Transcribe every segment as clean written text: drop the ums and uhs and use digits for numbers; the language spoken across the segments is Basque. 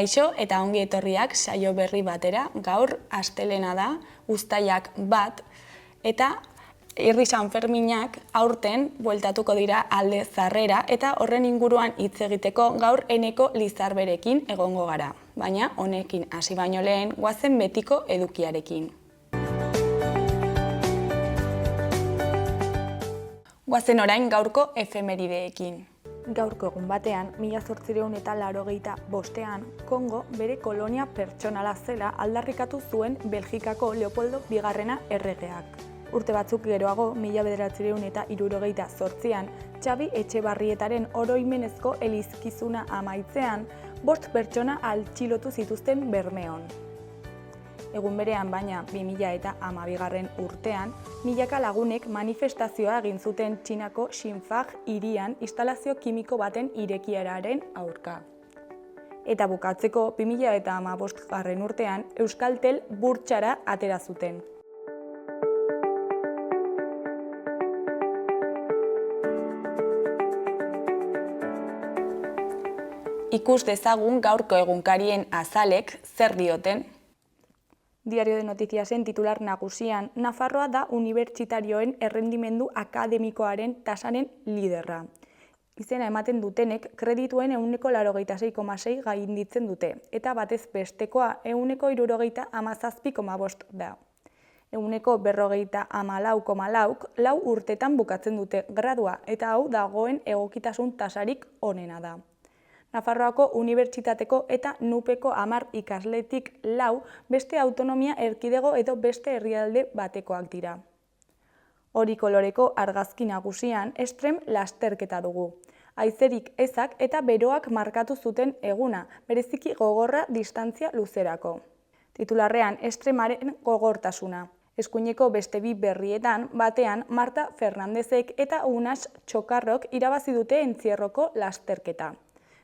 Kaixo eta ongi etorriak saio berri batera, gaur astelena da, uztailak 1, eta Irri Sanferminak aurten bueltatuko dira Alde Zarrera eta horren inguruan hitz egiteko gaur Eneko Lizarberekin egongo gara. Baina honekin hasi baino lehen goazen betiko edukiarekin. Goazen orain gaurko efemerideekin. Gaurko egun batean, 1885ean, Kongo bere kolonia pertsonala zela aldarrikatu zuen Belgikako Leopoldo Bigarrena erregeak. Urte batzuk geroago, 1968ean, Txabi Etxebarrietaren oroimenezko elizkizuna amaitzean, 5 pertsona altxilotu zituzten Bermeon. Egun berean baina 2012 urtean, milaka lagunek manifestazioa egin zuten Txinako Xinfang hirian instalazio kimiko baten irekieraren aurka. Eta bukatzeko 2015 urtean Euskaltel burtsara atera zuten. Ikus dezagun gaurko egunkarien azalek zer dioten. Diario de Noticiasen titular nagusian, Nafarroa da unibertsitarioen errendimendu akademikoaren tasaren liderra. Izena ematen dutenek kredituen 86,6 gainditzen dute, eta batez bestekoa 67,5 da. 40,4 lau urtetan bukatzen dute gradua, eta hau dagoen egokitasun tasarik onena da. Nafarroako Unibertsitateko eta Nupeko 10 ikasletik 4 beste autonomia erkidego edo beste herrialde batekoak dira. Hori koloreko argazki nagusian estrem lasterketa dugu. Haizerik ezak eta beroak markatu zuten eguna, bereziki gogorra distantzia luzerako. Titularrean estremaren gogortasuna. Eskuineko beste bi berrietan batean Marta Fernandezek eta Unas Txokarrok irabazi dute entzierroko lasterketa.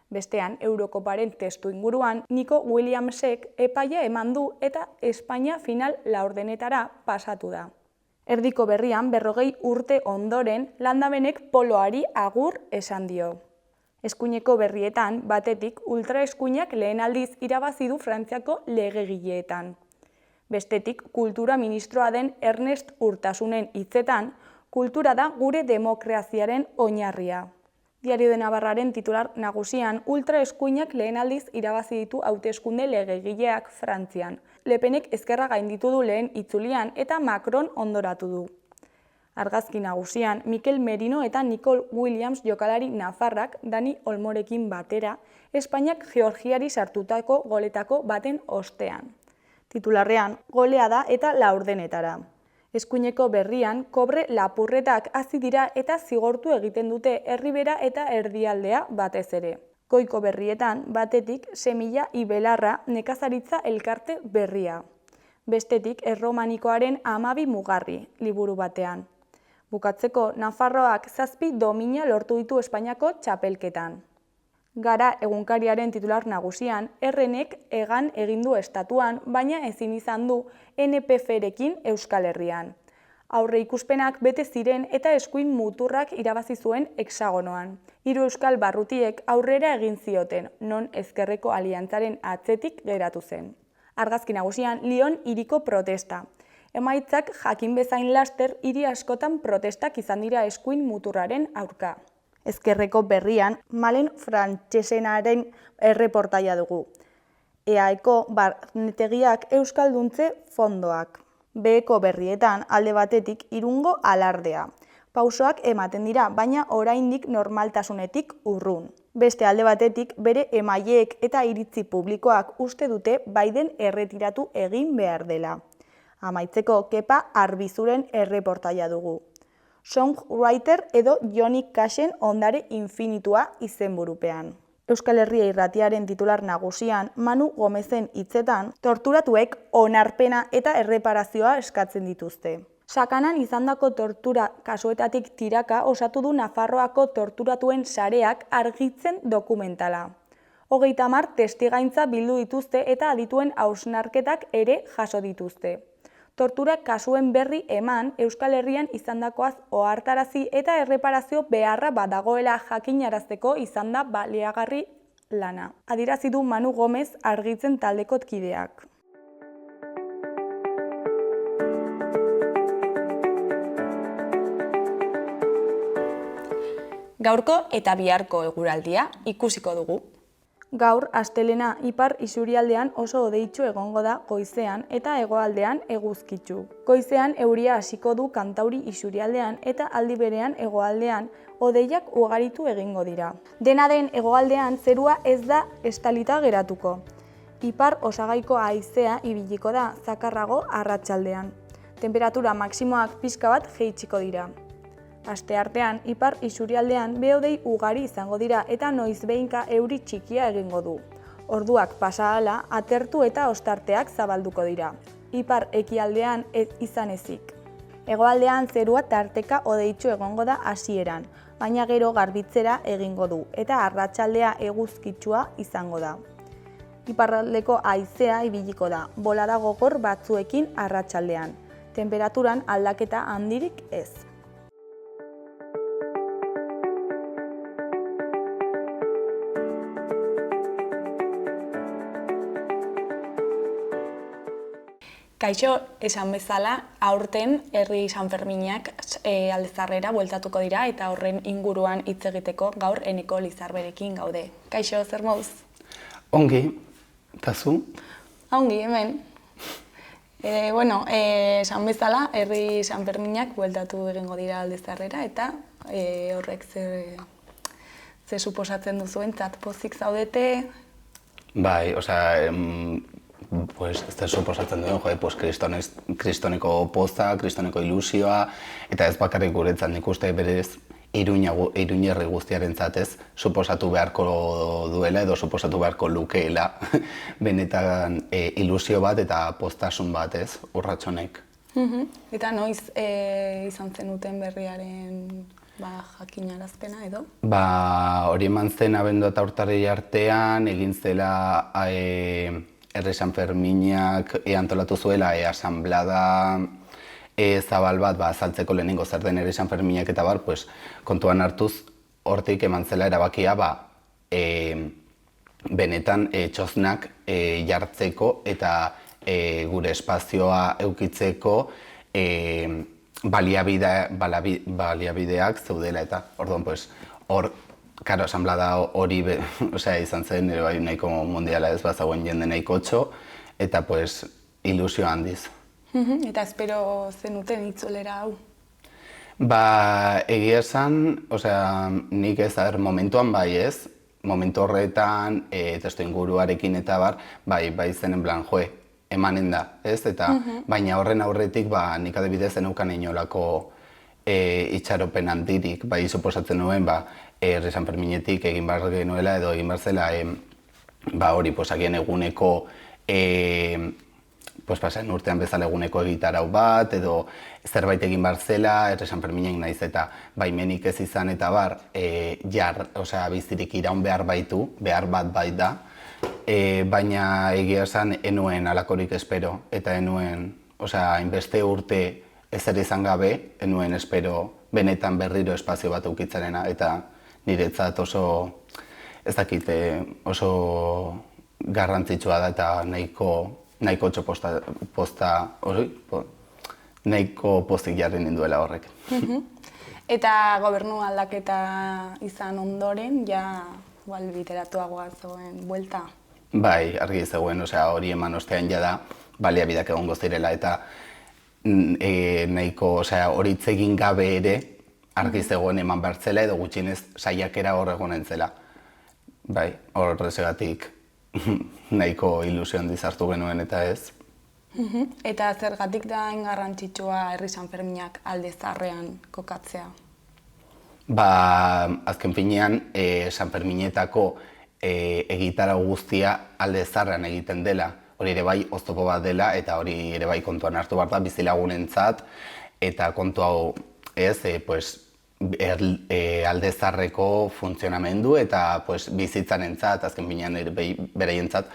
Bestean, Eurokoparen testu inguruan, Nico Williamsek epaia eman du eta Espainia final laurdenetara pasatu da. Erdiko berrian 40 urte ondoren landabenek poloari agur esan dio. Eskuineko berrietan, batetik, ultraeskuinak lehen aldiz irabazi du Frantziako legegileetan. Bestetik, kultura ministroa den Ernest Urtasunen hitzetan, kultura da gure demokraziaren oinarria. Diario de Navarraren titular nagusian, ultraeskuinak lehen aldiz irabazi ditu hauteskunde legegileak Frantzian. Le Penek ezkerra gainditu du lehen itzulian eta Macron ondoratu du. Argazki nagusian, Mikel Merino eta Nicole Williams jokalari nafarrak Dani Olmorekin batera, Espainiak Georgiari sartutako goletako baten ostean. Titularrean, goleada eta laurdenetara. Eskuineko berrian, kobre lapurretak hasi dira eta zigortu egiten dute herribera eta erdialdea batez ere. Goiko berrietan, batetik, Semilla Ibelarra nekazaritza elkarte berria. Bestetik, erromanikoaren 12 mugarri, liburu batean. Bukatzeko, Nafarroak 7 domina lortu ditu Espainiako txapelketan. Gara egunkariaren titular nagusian, Errenek egan egindu estatuan, baina ezin izan du NPF-rekin Euskal Herrian. Aurre ikuspenak bete ziren eta eskuin muturrak irabazi zuen hexagonoan. 3 euskal barrutiek aurrera egin zioten, non ezkerreko aliantzaren atzetik geratu zen. Argazki nagusian, Lyon hiriko protesta. Emaitzak jakin bezain laster hiri askotan protestak izan dira eskuin muturraren aurka. Ezkerreko berrian, Malen Frantsesenaren erreportaia dugu. EAeko barnetegiak euskalduntze fondoak. Beheko berrietan alde batetik Irungo alardea. Pausoak ematen dira, baina oraindik normaltasunetik urrun. Beste alde batetik bere emaileek eta iritzi publikoak uste dute Biden erretiratu egin behar dela. Amaitzeko Kepa Arbizuren erreportaia dugu. Songwriter edo Johnny Cashen ondare infinitua izenburupean. Euskal Herria irratiaren titular nagusian, Manu Gomezen hitzetan, torturatuek onarpena eta erreparazioa eskatzen dituzte. Sakanan izandako tortura kasuetatik tiraka osatu du Nafarroako torturatuen sareak argitzen dokumentala. 30 testigaintza bildu dituzte eta adituen hausnarketak ere jaso dituzte. Tortura kasuen berri eman Euskal Herrian izandakoaz ohartarazi eta erreparazio beharra badagoela jakinarazteko izan da baliagarri lana. Adierazi du Manu Gomez argitzen taldeko kideak. Gaurko eta biharko eguraldia ikusiko dugu. Gaur, astelena ipar isurialdean oso hodeitsu egongo da goizean eta hegoaldean eguzkitsu. Goizean euria hasiko du kantauri isurialdean eta aldi berean hegoaldean hodeiak ugaritu egingo dira. Dena den hegoaldean zerua ez da estalita geratuko. Ipar osagaiko haizea ibiliko da zakarrago arratsaldean. Temperatura maksimoak pixka bat jaitsiko dira. Asteartean, ipar isurialdean behodei ugari izango dira eta noizbehinka euri txikia egingo du. Orduak pasa ahala, atertu eta ostarteak zabalduko dira. Ipar ekialdean izan ezik. Hegoaldean zerua tarteka hodeitsu egongo da hasieran, baina gero garbitzera egingo du eta arratsaldea eguzkitsua izango da. Iparraldeko haizea ibiliko da, bolada gogor batzuekin arratsaldean. Temperaturan aldaketa handirik ez. Kaixo, esan bezala, aurten herri Sanferminak Aldezarrera bueltatuko dira eta horren inguruan hitz egiteko gaur Eneko Lizarberekin gaude. Kaixo, zer moduz? Ongi, eta zu? Ongi, hemen. Esan bezala, herri Sanferminak bueltatu egingo dira Aldezarrera eta horrek ze suposatzen duzuentzat pozik zaudete? Bai, pues ez da suposatzen duen, kristoneko poza, kristoneko ilusioa, eta ez bakarrik guretzat nik uste berez Iruñerri guztiaren zatez suposatu beharko duela edo suposatu beharko lukeela benetan ilusio bat eta poztasun bat ez, urratsonek. Eta noiz izan zenuten berriaren jakinarazpena edo? Hori eman zen abendu eta urtarrila artean, egin zela Herri Sanferminak antolatu zuela asanblada zabal bat azaltzeko lehenengo zer den Herri Sanferminak eta kontuan hartuz hortik eman zela erabakia benetan txoznak jartzeko eta gure espazioa eukitzeko baliabideak zeudela eta orduan hor Karo, asanblada hori izan zen, nahiko mundiala ez bazagoen jende nahiko txo, eta ilusio handiz. Eta espero zenuten itzulera hau? Egia esan, nik ez momentuan bai ez, momentu horretan, testu inguruarekin eta bai zenen plan, emanen da, ez? Baina horren aurretik, nik adibidez zeneukan inolako itxaropen handirik, suposatzen nuen, Herri Sanferminetik egin behar genuela edo egin behar zela hori agian eguneko pasen urtean bezala eguneko egitarau bat edo zerbait egin behar zela Herri Sanferminek naiz eta baimenik ez izan eta bizirik iraun behar baitu, behar bat bait da, baina egia esan enuen alakorik espero eta enuen, hainbeste urte ezer izan gabe, enuen espero benetan berriro espazio bat eukitzarena eta niretzat oso garrantzitsua da eta nahiko pozik jarri ninduela horrek. Eta gobernu aldaketa izan ondoren, literatuagoa zegoen buelta? Bai, argi zegoen, hori eman ostean jada baliabideak egongo zirela eta nahiko hori hitz egin gabe ere argi zegoen eman behar zela edo gutxienez saiakera hor egonen zela. Bai, horregatik nahiko ilusio handiz hartu genuen eta ez. Eta zergatik da garrantzitsua Herri Sanferminak Aldezarrean kokatzea? Azken finean, Sanferminetako egitarau guztia Aldezarrean egiten dela. Hori ere bai oztopo bat dela eta hori ere bai kontuan hartu behar da bizilagunentzat eta kontu hau ez, Aldezarreko funtzionamendu eta bizitzanentzat, azken finean beraientzat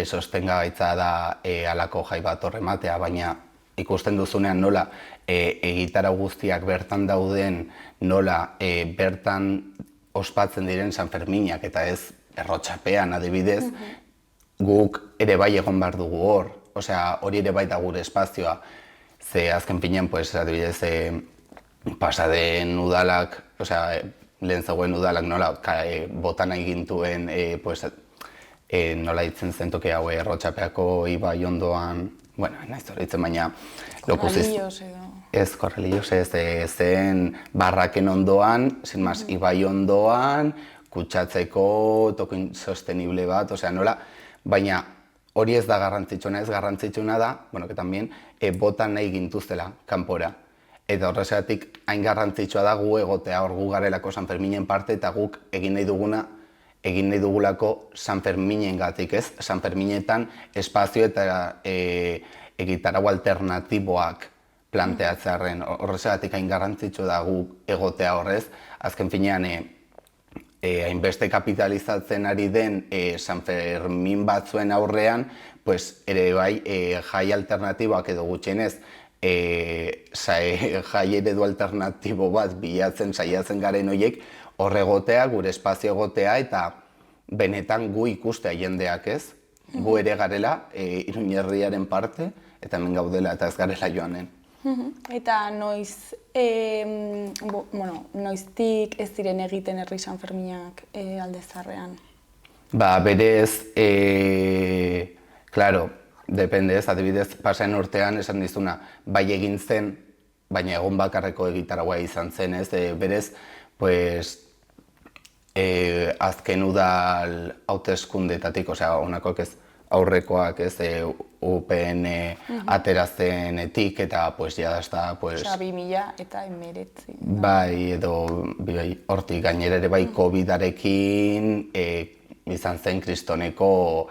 sostengaitza da halako jai bat horrematea, baina ikusten duzunean nola egitarau guztiak bertan dauden, nola bertan ospatzen diren Sanferminak eta ez errotxapean adibidez, guk ere bai egon behar dugu hor, osea, hori ere bai da gure espazioa, ze azken finean, pues, adibidez, pasaden udalak, osea, lehen zegoen udalak nola, botan egintuen, pues, nola ditzen zen toke hau errotxapeako ibai ondoan, bueno, naiz horretzen, baina Korralillos edo. Ez, korralillos ez, zen barraken ondoan, sin más, ibai ondoan, kutsatzeko toki sostenible bat, osea, nola, baina hori ez da garrantzitsuena, ez garrantzitsuna da, bueno, que también, botan nahi gintuztela, kanpora. Eta horrezatik hain garrantzitsua da gu egotea hor gu garelako San Ferminen parte eta guk egin nahi dugulako San Ferminengatik, ez? San Ferminetan espazio eta egitarau alternatiboak planteatzearren. Horrezatik hain garrantzitsua da gu egotea horrez. Azken finean, hainbeste kapitalizatzen ari den San Fermin batzuen aurrean, pues ere bai jai alternatiboak edo gutxienez jai eredu alternatibo bat bilatzen saiatzen garen horiek horregotea, gure espazio egotea eta benetan gu ikustea jendeak ez. Gu ere garela Iruñerriaren parte eta hemen gaudela eta ez garela joanen. Eta noiztik ez diren egiten herri San Ferminak Alde Zaharrean? Ba, berez, claro, depende ez, adibidez, pasaen urtean esan dizuna, bai egin zen, baina egun bakarreko egitaragoa izan zen, ez, berez, pues, azken udal hauteskundetatik, osea, honakoak ez, aurrekoak ez, UPN aterazenetik eta, pues, jada ez da, pues... Osea, 2019. Bai, edo, hortik gainera ere bai COVID-arekin izan zen kristoneko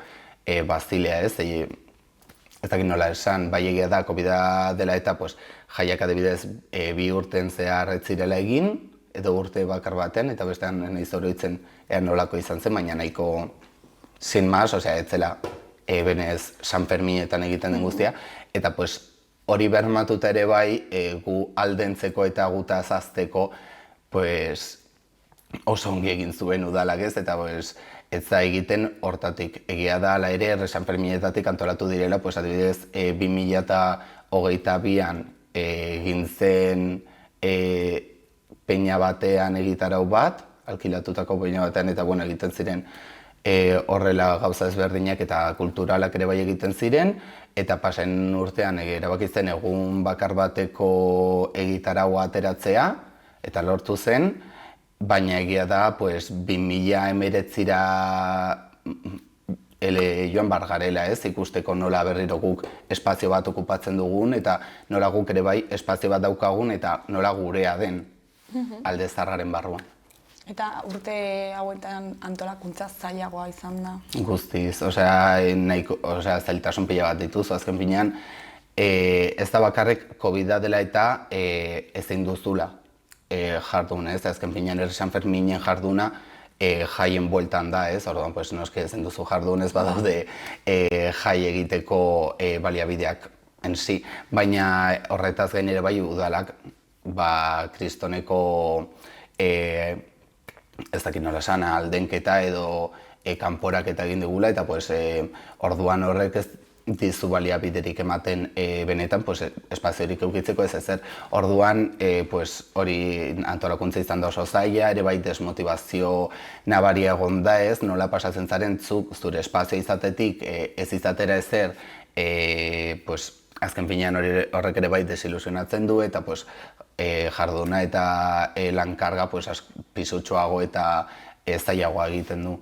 bazilea ez, ez dakit nola esan, bai egia da COVID-a dela eta pues, jaiak adibidez 2 urten zehar ez zirela egin, edo urte bakar baten, eta bestean nahiz oroitzen ea nolako izan zen, baina nahiko sin más, osea, ez zela benez San Ferminetan egiten den guztia, eta pues, hori bermatuta ere bai, gu aldentzeko eta gutaz azteko, pues, oso ongi egin zuen udalak ez, eta pues, ez da egiten hortatik. Egia da, ala ere, San Ferminetatik antolatu direla, pues, adibidez, 2022an egin zen peña batean egitarau bat, alkilatutako peña batean, eta bueno, egiten ziren horrela gauza ezberdinak eta kulturalak ere bai egiten ziren, eta pasen urtean erabaki zen egun bakar bateko egitaraua ateratzea, eta lortu zen, baina egia da, pues, 2019ra joan bar garela ez, ikusteko nola berriro guk espazio bat okupatzen dugun, eta nola guk ere bai espazio bat daukagun, eta nola gurea den Alde Zaharraren barruan. Eta urte hauetan antolakuntza zailagoa izan da? Guztiz, osea, zailtasun pila bat dituzu, azken finean, ez da bakarrik COVID-a dela eta ezin duzula jardun, ez? Azken finean San Ferminen jarduna jaien bueltan da, ez? Orduan, pues, noski ezin duzu jardun, ez badaude jai egiteko baliabideak en si, baina horretaz gain ere bai udalak, ba, kristoneko ez dakit nola esan, aldenketa edo kanporaketa egin digula, eta pues, orduan horrek ez dizu baliabiderik ematen benetan, pues, espaziorik eukitzeko ez ezer. Orduan, pues, hori antolakuntza izan da oso zaila, ere bai desmotivazio nabaria egon da ez, nola pasatzen zaren zuk zure espazio izatetik ez izatera ezer, pues, azken finean horrek ere bai desilusionatzen du, eta pues, jarduna eta lankarga pues, pisutxoago eta zailagoa egiten du.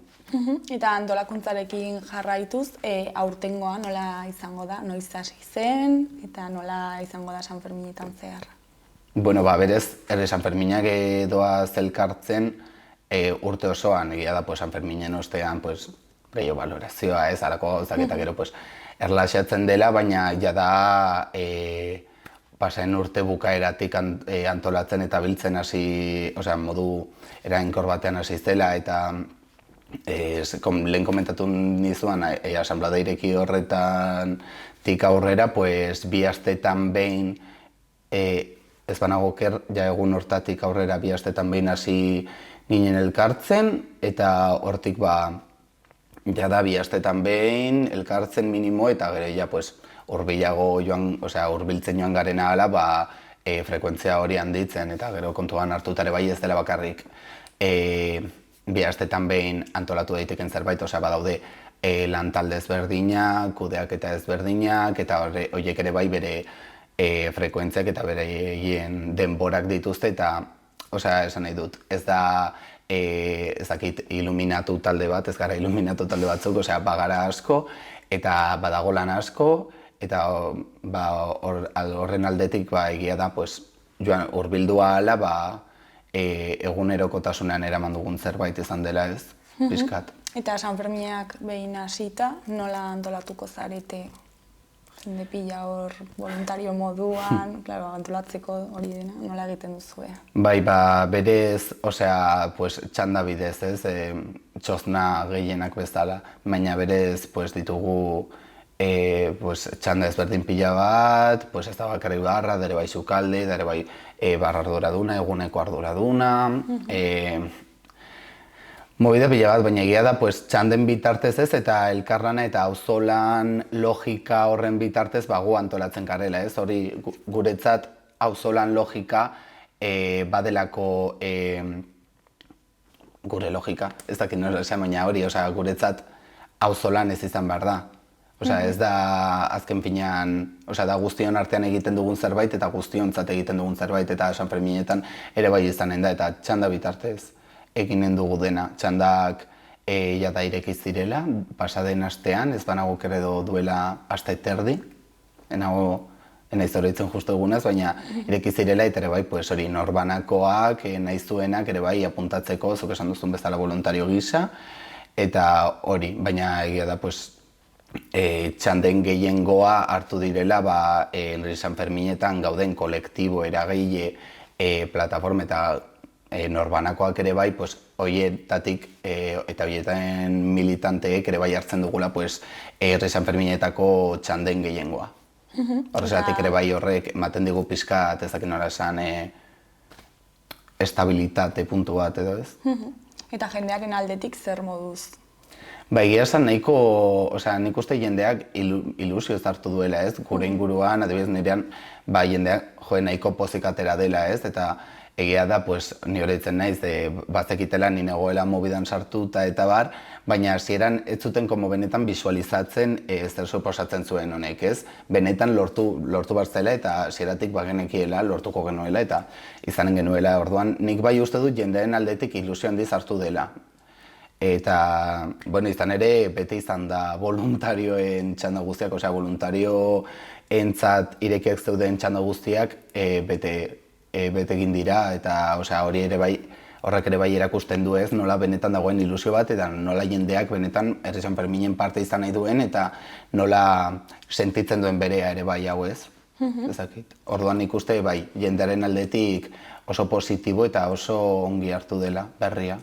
Eta antolakuntzarekin jarraituz, aurtengoa nola izango da, noiz hasi zen, eta nola izango da San Ferminetan zehar? Bueno, ba, berez, San Ferminak doa zelkartzen urte osoan, egia da, pues, San Ferminen ostean, pues, gehiago balorazioa, ez, alako gauzak eta gero, pues, erlaxatzen dela, baina jada pasaen urte bukaeratik antolatzen eta biltzen hasi, osea, modu erainkor batean hasi zela, eta lehen komentatu nizuan, asanblada ireki horretan tik aurrera, pues, 2 astetan behin, ez banago oker, ja egun hortatik aurrera 2 astetan behin hasi ginen elkartzen, eta hortik ba, jada 2 astetan behin, elkartzen minimo, eta gero ja, pues, hurbilago joan, osea, hurbiltzen joan garen ahala, frekuentzia hori handitzen, eta gero kontuan hartutare bai ez dela bakarrik 2 astetan behin antolatu daiteken zerbait, osea, badaude lan talde ezberdinak, kudeaketa ezberdinak, eta horiek ere bai bere frekuentziak eta bere denborak dituzte, eta, osea, esan nahi dut, ez da, ez dakit, iluminatu talde bat, ez gara iluminatu talde batzuk, osea, bagara asko, eta badago lan asko, eta horren aldetik egia da, joan hurbildua ahala, egunerokotasunean eraman dugun zerbait izan dela ez, pixkat. Eta San Ferminak behin hasita, nola antolatuko zarete? Jende pila hor voluntario moduan, claro, antolatzeko hori dena, nola egiten duzue? Bai, berez, osea, txanda bidez ez, txozna gehienak bezala, baina berez ditugu txanda ezberdin pila bat, ez da bakarrik barra, dere bai sukalde, dere bai barra arduraduna, eguneko arduraduna, movida pila bat, baina egia da txanden bitartez ez, eta elkarlana eta auzolan logika horren bitartez gu antolatzen garela ez, hori guretzat auzolan logika badelako gure logika, ez dakit nola esan, baina hori, guretzat auzolan ez izan behar da. Ez da azken finean, da guztion artean egiten dugun zerbait eta guztiontzat egiten dugun zerbait, eta San Ferminetan ere bai izanen da, eta txanda bitartez eginen dugu dena. Txandak jada irekiz direla, pasaden astean, ez banago keredo duela aste terdi, enaiz horretzen justu egunaz, baina irekiz direla, eta ere bai, hori norbanakoak, nahi zuenak, ere bai, apuntatzeko, zuk esan duzun bezala voluntario gisa, eta hori, baina egia da, txanden gehiengoa hartu direla Henri San Ferminetan gauden kolektibo eragile plataforma eta norbanakoak ere bai, horietatik eta horietan militanteek ere bai hartzen dugula Henri San Ferminetako txanden gehiengoa. Horrezatik ere bai horrek ematen digu pixka, ez dakit nola esan, estabilitate puntu bat edo ez. Eta jendearen aldetik zer moduz? Egia esan nahiko, nik uste jendeak ilusioz hartu duela ez, gure inguruan, adibidez nirean, jendeak nahiko pozik atera dela ez, eta egia da, ni horretzen naiz, bazekitela ni negoela mobidan sartuta eta bar, baina hasieran ez zuten benetan bisualizatzen zer suposatzen zuen honek ez, benetan lortu barzela eta hasieratik genekiela, lortuko genuela eta izanen genuela, orduan nik bai uste dut jendearen aldetik ilusio handiz hartu dela. Eta, izan ere, bete izan da voluntarioen txanda guztiak, voluntarioentzat irekiak zeuden txanda guztiak bete egin dira, eta horrek ere bai erakusten du ez, nola benetan dagoen ilusio bat, eta nola jendeak benetan Henri San Ferminen parte izan nahi duen, eta nola sentitzen duen berea ere bai hau ez. Orduan ikuste bai, jendearen aldetik oso positibo eta oso ongi hartu dela berria.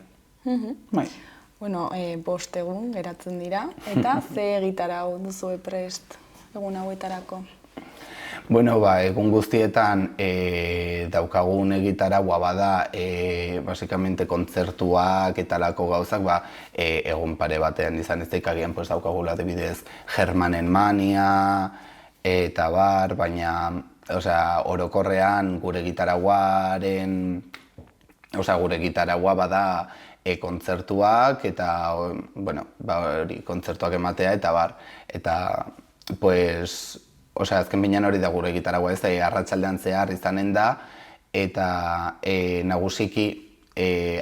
Bueno, 5 egun geratzen dira, eta ze egitarau duzue prest egun hauetarako? Bueno, egun guztietan daukagun egitaraua bada, basikamente kontzertuak eta lako gauzak, egun pare batean izan ez daikagian daukagula adibidez Germanen Mania, eta bar, baina orokorrean gure gitaraua bada kontzertuak eta, kontzertuak ematea eta bar, eta, azken binean hori da gure gitaragoa ez, arratsaldean zehar izanen da, eta nagusiki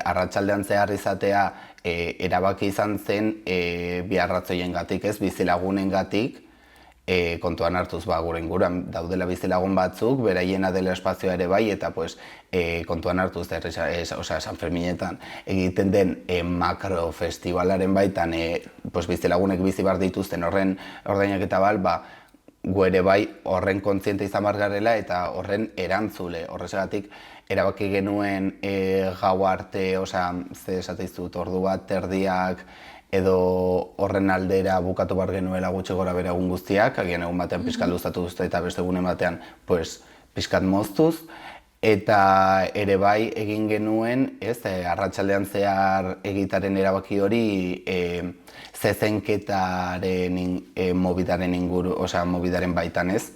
arratsaldean zehar izatea erabaki izan zen bi arratzoiengatik ez, bizilagunengatik, kontuan hartuz gure inguruan daudela bizilagun batzuk, beraiena dela espazioa ere bai, eta kontuan hartuz San Ferminetan egiten den makrofestivalaren baitan bizilagunek bizi behar dituzten horren ordainak eta gu ere bai horren kontziente izan behar garela eta horren erantzule. Horrexegatik erabaki genuen gau arte, ze esateizut, ordu bat, terdiak, edo horren aldera bukatu behar genuela gutxi gora bera egun guztiak, agian egun batean pixkat luzatu duzte eta beste egunen batean pixkat moztuz, Eta ere bai egin genuen, arratsaldean zehar egitaren erabaki hori zezenketaren mobidaren inguru, osea, mobidaren baitan ez,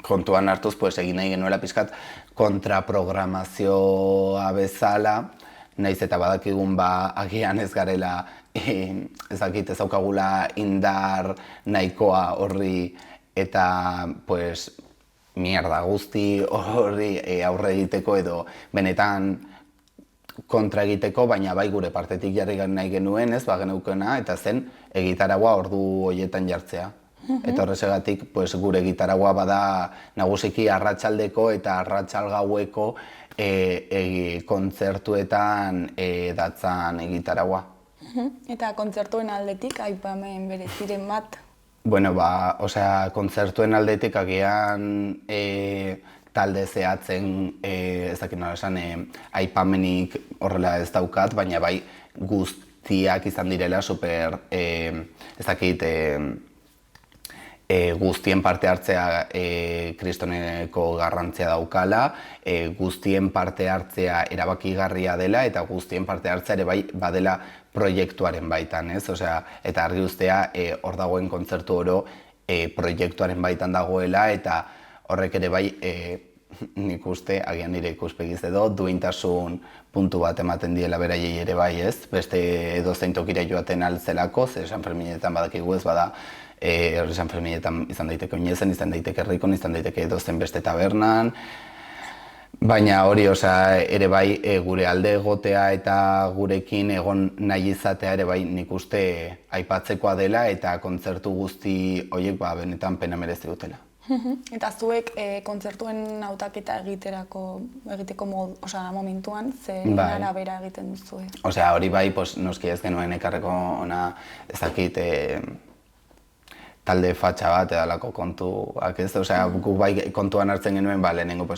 kontuan hartuz, pues, egin nahi genuela pixkat kontraprogramazioa bezala, nahiz eta badakigun agian ez garela, ez daukagula indar nahikoa horri eta, pues, mierda guzti horri aurre egiteko edo benetan kontra egiteko, baina bai gure partetik jarri nahi genuen, ez, geneukena, eta zen egitaragua ordu horietan jartzea. Eta horrezegatik, pues, gure egitaragua bada nagusiki arratsaldeko eta arratsalgaueko kontzertuetan datzan egitaragua. Eta kontzertuen aldetik aipamen bereziren bat? Bueno, kontzertuen aldetik agian talde zehatzen, ez dakit nola esan, aipamenik horrela ez daukat, baina bai guztiak izan direla super, ez dakit, guztien parte hartzea kristoneko garrantzia daukala, guztien parte hartzea erabakigarria dela eta guztien parte hartzea ere bai badela proiektuaren baitan, ez? Osea, eta argi uztea hor dagoen kontzertu oro proiektuaren baitan dagoela eta horrek ere bai nik uste, agian nire ikuspegiz edo, duintasun puntu bat ematen diela beraiei ere bai, ez? Beste edozein tokira joaten altzelako, ze San Ferminetan badakigu ez bada, San Ferminetan izan daiteke Oinezen, izan daiteke Herrikon, izan daiteke edozein beste tabernan, baina hori, ere bai gure alde egotea eta gurekin egon nahi izatea ere bai nik uste aipatzekoa dela eta kontzertu guzti horiek benetan pena merezi dutela. Eta zuek kontzertuen hautaketa egiteko momentuan, zer arabera egiten duzue? Hori bai, noski ez genuen ekarreko ona ezakit talde fatxa bat edalako kontuak ez, guk bai kontuan hartzen genuen, lehenengo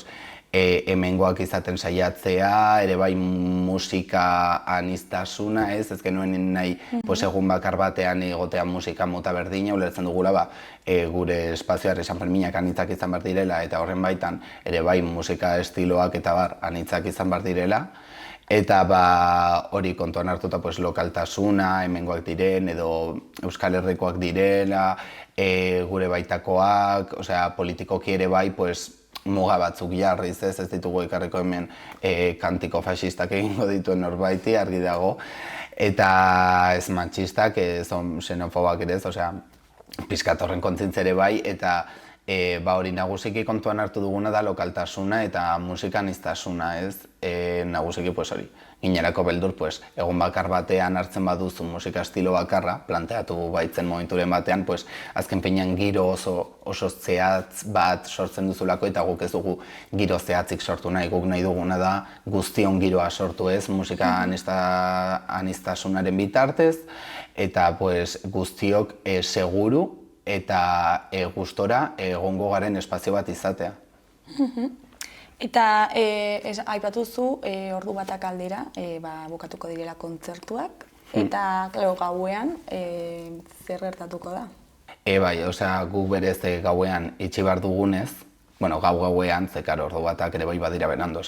hemengoak izaten saiatzea, ere bai musika anistasuna, ez genuen nahi egun bakar batean egotea musika mota berdina, ulertzen dugula gure espazioa San Ferminak anitzak izan behar direla eta horren baitan ere bai musika estiloak eta anitzak izan behar direla. Eta hori kontuan hartuta lokaltasuna, hemengoak diren edo Euskal Herrikoak direla, gure baitakoak, politikoki ere bai, muga batzuk jarriz, ez ditugu ekarriko hemen kantiko faxistak egingo dituen norbaiti, argi dago, eta ez matxistak, ez xenofobak ere ez, pixkat horren kontzientzia ere bai, eta hori nagusiki kontuan hartu duguna da lokaltasuna eta musikaniztasuna, ez? Nagusiki hori, ginerako beldur, egun bakar batean hartzen baduzu musika estilo bakarra, planteatu baitzen momenturen batean, azken penean giro oso zehatz bat sortzen duzulako eta guk ez dugu giro zehatzik sortu nahi, guk nahi duguna da guztion giroa sortu ez, musika anistasunaren bitartez, eta guztiok seguru eta gustora egongo garen espazio bat izatea. Eta aipatuzu ordu batak aldera bukatuko direla kontzertuak, eta gauean zer gertatuko da? Bai, guk berez gauean itxi behar dugunez, gauean, zekar ordu batak ere bai badira berandu,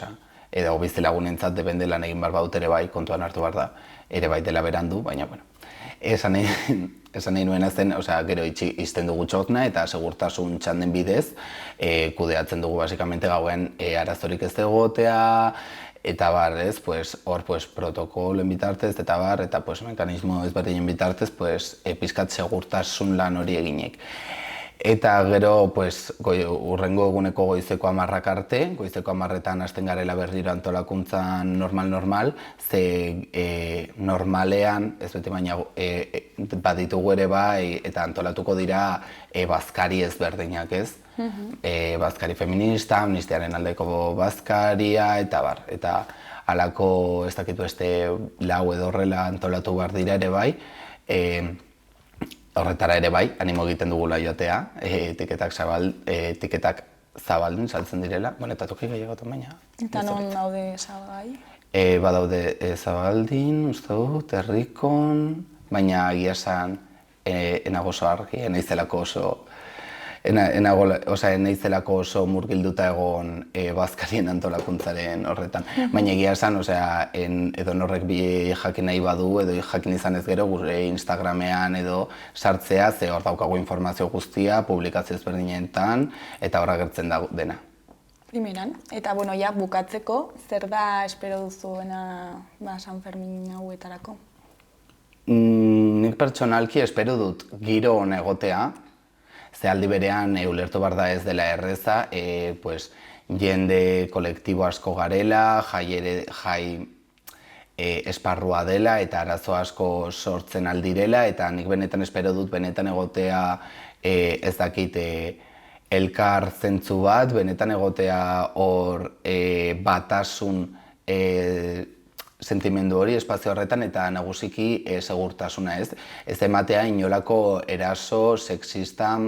edo bizilagunentzat depende lan egin behar badut ere bai, kontuan hartu behar da, ere bai dela berandu, baina, esan nahi nuena zen, gero izten dugu txotna eta segurtasun txanden bidez, kudeatzen dugu basikamente gauen arazorik ez egotea, eta hor protokoloen bitartez, eta mekanismo ezberdinen bitartez, pizkat segurtasun lan hori eginek. Eta gero, urrengo eguneko goizeko 10 arte, goizeko 10etan hasten garela berriro antolakuntzan normal, ze normalean, ez beti baina baditugu ere bai, eta antolatuko dira bazkari ezberdinak, ez? Bazkari feminista, amnistiaren aldeko bazkaria, eta bar. Eta halako ez dakitu lau edo horrela antolatu behar dira ere bai, horretara ere bai, animo egiten dugula joatea, etiketak zabaldin saltzen direla, eta toki gehiagotan baina. Eta non daude zabalgai? Badaude zabaldin, uste dut, Herrikon, baina egia esan enago oso argi, naizelako oso naizelako oso murgilduta egon bazkarien antolakuntzaren horretan. Baina egia esan, edo norrek bi jakin nahi badu, edo jakin izan ez gero, gure Instagramean edo sartzea, ze hor daukagu informazio guztia, publikazio ezberdinetan, eta hor agertzen da dena. Primeran, eta ja bukatzeko, zer da espero duzuena San Fermin hauetarako? Nik pertsonalki espero dut giro on egotea, ze aldi berean ulertu behar da ez dela erreza, jende kolektibo asko garela, jai esparrua dela eta arazo asko sortzen aldirela, eta nik benetan espero dut benetan egotea ez dakit elkar zentzu bat, benetan egotea hor batasun sentimendu hori espazio horretan eta nagusiki segurtasuna ez. Ez ematea inolako eraso, sexista,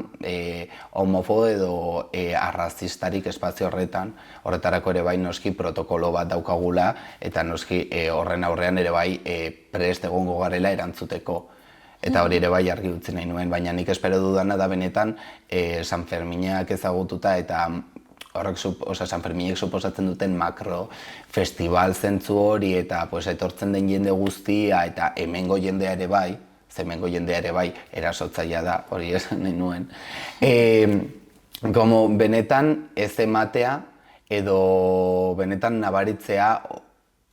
homofobo edo arrazistarik espazio horretan. Horretarako ere bai noski protokolo bat daukagula eta noski horren aurrean ere bai prest egongo garela erantzuteko. Eta hori ere bai argi utzi nahi nuen, baina nik espero dudana da benetan San Ferminak ezagututa eta horrek, San Ferminek suposatzen duten makro festival zentzu hori eta etortzen den jende guztia eta hemengo jendea ere bai, hemengo jendea ere bai erasotzailea da, hori esan nahi nuen. Benetan ez ematea edo benetan nabaritzea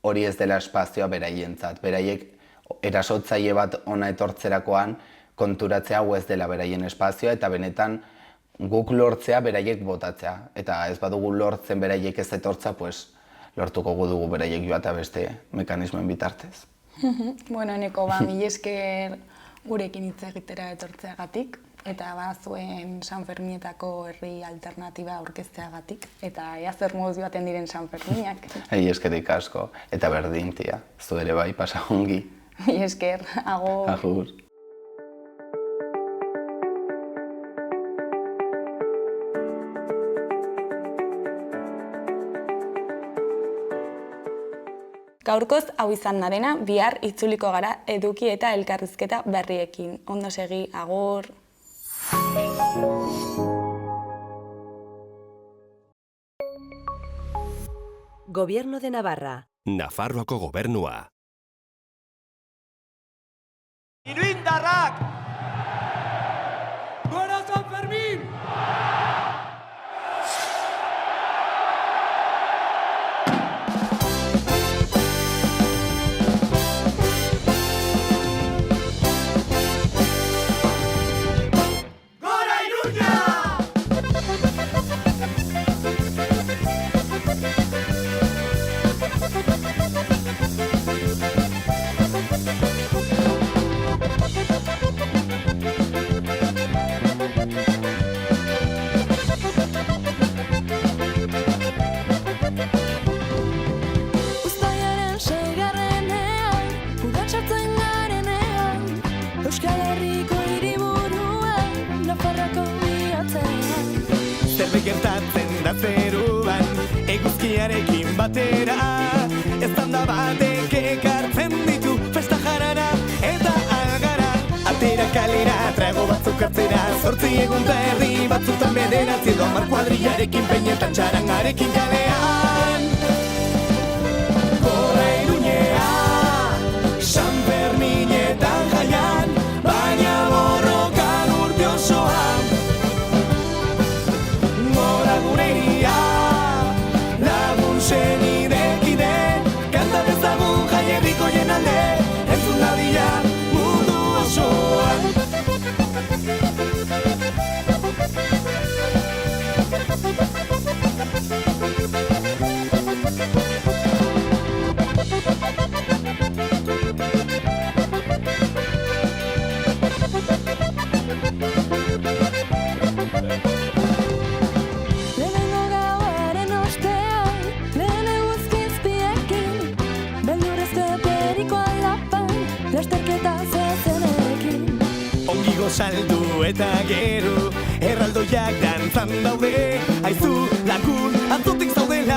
hori ez dela espazioa beraientzat. Beraiek erasotzaile bat ona etortzerakoan konturatzea hau ez dela beraien espazioa eta benetan guk lortzea beraiek botatzea. Eta ez badugu lortzen beraiek ez etortza, lortuko dugu beraiek joatea beste mekanismoen bitartez. Eneko, mila esker gurekin hitz egitera etortzeagatik eta zuen San Ferminetako herri alternatiba aurkezteagatik eta ea zer moduz joaten diren San Ferminak. Eskerik asko eta berdin, tia, zu ere bai, pasa ongi. Mila esker, agur. Agur. Gaurkoz hau izan darena, bihar itzuliko gara eduki eta elkarrizketa berriekin. Ondo segi, agur. Gobierno de Navarra. Nafarroako gobernua. Iruindarrak! Gora San Fermin! Gertatzen da zeruan, eguzkiarekin batera, eztanda batek ekartzen ditu festa jarara eta algara. Atera kalera, trago batzuk hartzera, 8 egun ta erdi batzutan bederatzi edo 10 kuadrillarekin peinetan txarangarekin kalean. Gora Iruñea, San Ferminetan jaian, baina borrokan urte osoan. Senidekide, kanta dezagun jaierriko jenalde, entzun dadila mundu osoan. Saldu eta gero, erraldoiak dantzan daude. Aizu lagun atzotik zaudela,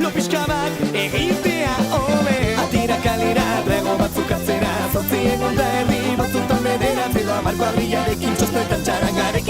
lopiskabak egitea hobe. Atira kalera, drago batzuk atzera, 8 egun ta erdi batzutan bederatzi edo 10 kuadrillarekin txostetan txarangarekin.